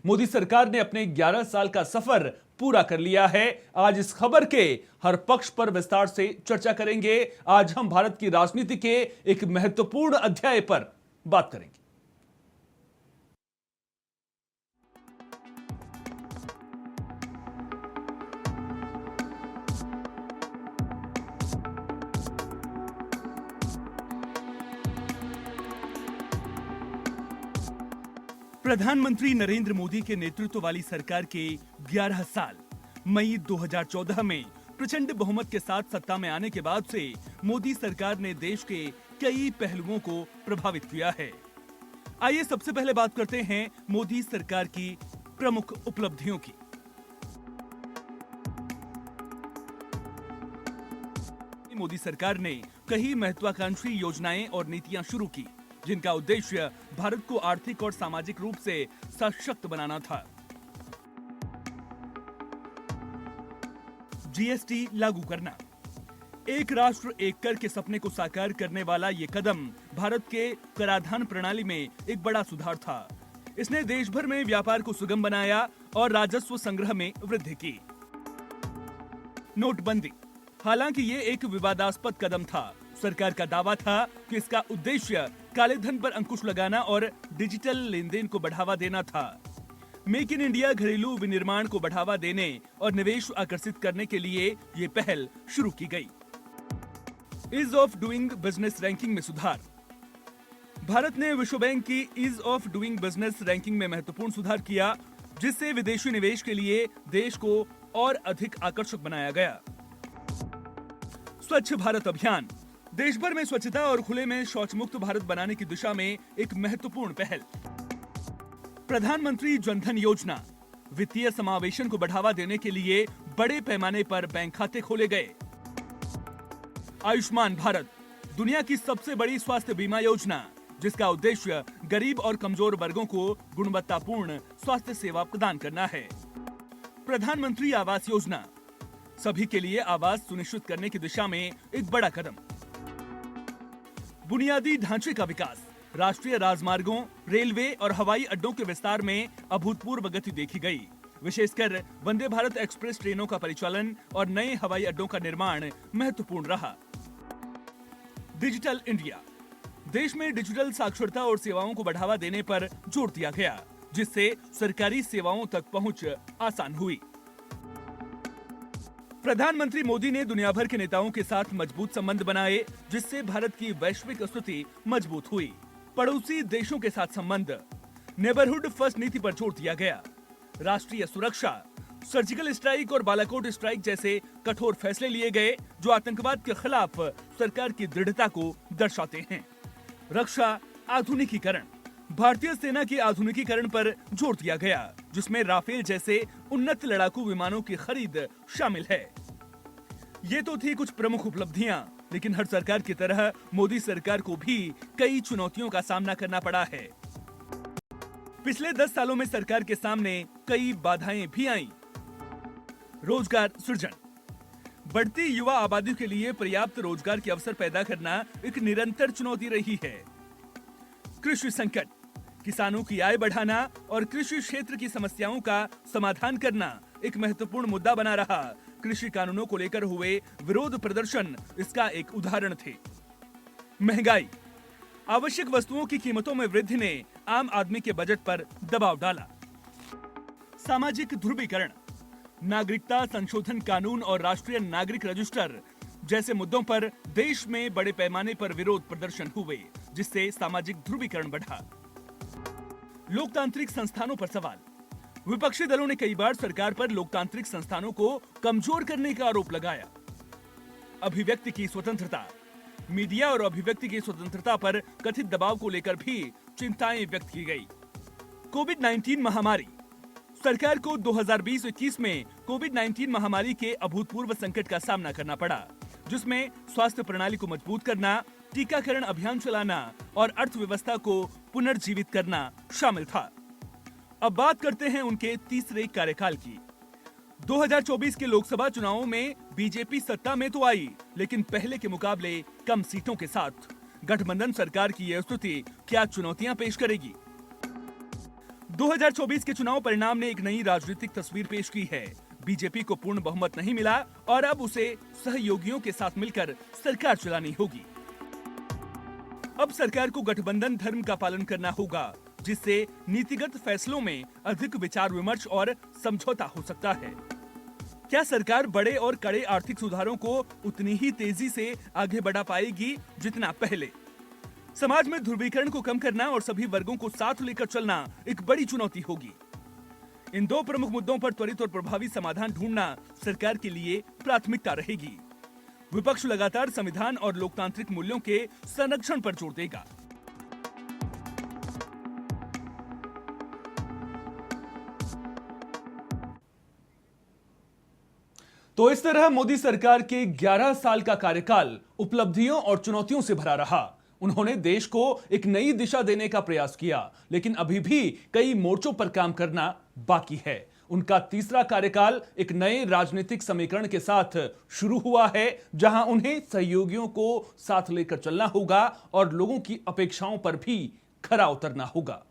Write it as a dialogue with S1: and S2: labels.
S1: मोदी सरकार ने अपने 11 साल का सफर पूरा कर लिया है। आज इस खबर के हर पक्ष पर विस्तार से चर्चा करेंगे। आज हम भारत की राजनीति के एक महत्वपूर्ण अध्याय पर बात करेंगे। प्रधानमंत्री नरेंद्र मोदी के नेतृत्व वाली सरकार के 11 साल मई 2014 में प्रचंड बहुमत के साथ सत्ता में आने के बाद से मोदी सरकार ने देश के कई पहलुओं को प्रभावित किया है। आइए सबसे पहले बात करते हैं मोदी सरकार की प्रमुख उपलब्धियों की। मोदी सरकार ने कई महत्वाकांक्षी योजनाएं और नीतियां शुरू की, जिनका उद्देश्य भारत को आर्थिक और सामाजिक रूप से सशक्त बनाना था। जीएसटी लागू करना, एक राष्ट्र एक कर के सपने को साकार करने वाला ये कदम भारत के कराधान प्रणाली में एक बड़ा सुधार था। इसने देश भर में व्यापार को सुगम बनाया और राजस्व संग्रह में वृद्धि की। नोटबंदी, हालांकि ये एक विवादास्पद कदम था। सरकार का दावा था कि इसका उद्देश्य काले धन पर अंकुश लगाना और डिजिटल लेन देन को बढ़ावा देना था। मेक इन इंडिया घरेलू विनिर्माण को बढ़ावा देने और निवेश आकर्षित करने के लिए ये पहल शुरू की गई। Ease of doing business ranking में सुधार, भारत ने विश्व बैंक की ease of doing business ranking में महत्वपूर्ण सुधार किया, जिससे विदेशी निवेश के लिए देश को और अधिक आकर्षक बनाया गया। स्वच्छ भारत अभियान, देश भर में स्वच्छता और खुले में शौच मुक्त भारत बनाने की दिशा में एक महत्वपूर्ण पहल। प्रधानमंत्री जनधन योजना, वित्तीय समावेशन को बढ़ावा देने के लिए बड़े पैमाने पर बैंक खाते खोले गए। आयुष्मान भारत, दुनिया की सबसे बड़ी स्वास्थ्य बीमा योजना, जिसका उद्देश्य गरीब और कमजोर वर्गों को गुणवत्तापूर्ण स्वास्थ्य सेवा प्रदान करना है। प्रधानमंत्री आवास योजना, सभी के लिए आवास सुनिश्चित करने की दिशा में एक बड़ा कदम। बुनियादी ढांचे का विकास, राष्ट्रीय राजमार्गों, रेलवे और हवाई अड्डों के विस्तार में अभूतपूर्व गति देखी गई। विशेषकर वंदे भारत एक्सप्रेस ट्रेनों का परिचालन और नए हवाई अड्डों का निर्माण महत्वपूर्ण रहा। डिजिटल इंडिया, देश में डिजिटल साक्षरता और सेवाओं को बढ़ावा देने पर जोर दिया गया, जिससे सरकारी सेवाओं तक पहुंच आसान हुई। प्रधानमंत्री मोदी ने दुनिया भर के नेताओं के साथ मजबूत संबंध बनाए, जिससे भारत की वैश्विक स्थिति मजबूत हुई। पड़ोसी देशों के साथ संबंध, नेबरहुड फर्स्ट नीति पर जोर दिया गया। राष्ट्रीय सुरक्षा, सर्जिकल स्ट्राइक और बालाकोट स्ट्राइक जैसे कठोर फैसले लिए गए, जो आतंकवाद के खिलाफ सरकार की दृढ़ता को दर्शाते हैं। रक्षा आधुनिकीकरण, भारतीय सेना के आधुनिकीकरण पर जोर दिया गया, जिसमें राफेल जैसे उन्नत लड़ाकू विमानों की खरीद शामिल है। ये तो थी कुछ प्रमुख उपलब्धियां, लेकिन हर सरकार की तरह मोदी सरकार को भी कई चुनौतियों का सामना करना पड़ा है। पिछले 10 सालों में सरकार के सामने कई बाधाएं भी आईं। रोजगार सृजन, बढ़ती युवा आबादी के लिए पर्याप्त रोजगार के अवसर पैदा करना एक निरंतर चुनौती रही है। कृषि संकट, किसानों की आय बढ़ाना और कृषि क्षेत्र की समस्याओं का समाधान करना एक महत्वपूर्ण मुद्दा बना रहा। कृषि कानूनों को लेकर हुए विरोध प्रदर्शन इसका एक उदाहरण थे। महंगाई, आवश्यक वस्तुओं की कीमतों में वृद्धि ने आम आदमी के बजट पर दबाव डाला। सामाजिक ध्रुवीकरण, नागरिकता संशोधन कानून और राष्ट्रीय नागरिक रजिस्टर जैसे मुद्दों पर देश में बड़े पैमाने पर विरोध प्रदर्शन हुए, जिससे सामाजिक ध्रुवीकरण बढ़ा। लोकतांत्रिक संस्थानों पर सवाल, विपक्षी दलों ने कई बार सरकार पर लोकतांत्रिक संस्थानों को कमजोर करने का आरोप लगाया। अभिव्यक्ति की स्वतंत्रता, मीडिया और अभिव्यक्ति की स्वतंत्रता पर कथित दबाव को लेकर भी चिंताएं व्यक्त की गई। कोविड-19 महामारी, सरकार को 2020-21 में कोविड-19 महामारी के अभूतपूर्व संकट का सामना करना पड़ा, जिसमें स्वास्थ्य प्रणाली को मजबूत करना, टीकाकरण अभियान चलाना और अर्थव्यवस्था को पुनर्जीवित करना शामिल था। अब बात करते हैं उनके तीसरे कार्यकाल की। 2024 के लोकसभा चुनावों में बीजेपी सत्ता में तो आई, लेकिन पहले के मुकाबले कम सीटों के साथ। गठबंधन सरकार की यह स्थिति क्या चुनौतियां पेश करेगी? 2024 के चुनाव परिणाम ने एक नई राजनीतिक तस्वीर पेश की है। बीजेपी को पूर्ण बहुमत नहीं मिला और अब उसे सहयोगियों के साथ मिलकर सरकार चलानी होगी। अब सरकार को गठबंधन धर्म का पालन करना होगा, जिससे नीतिगत फैसलों में अधिक विचार विमर्श और समझौता हो सकता है। क्या सरकार बड़े और कड़े आर्थिक सुधारों को उतनी ही तेजी से आगे बढ़ा पाएगी जितना पहले? समाज में ध्रुवीकरण को कम करना और सभी वर्गों को साथ लेकर चलना एक बड़ी चुनौती होगी। इन दो प्रमुख मुद्दों पर त्वरित और प्रभावी समाधान ढूंढना सरकार के लिए प्राथमिकता रहेगी। विपक्ष लगातार संविधान और लोकतांत्रिक मूल्यों के संरक्षण पर जोर देगा। तो इस तरह मोदी सरकार के 11 साल का कार्यकाल उपलब्धियों और चुनौतियों से भरा रहा। उन्होंने देश को एक नई दिशा देने का प्रयास किया, लेकिन अभी भी कई मोर्चों पर काम करना बाकी है। उनका तीसरा कार्यकाल एक नए राजनीतिक समीकरण के साथ शुरू हुआ है, जहां उन्हें सहयोगियों को साथ लेकर चलना होगा और लोगों की अपेक्षाओं पर भी खरा उतरना होगा।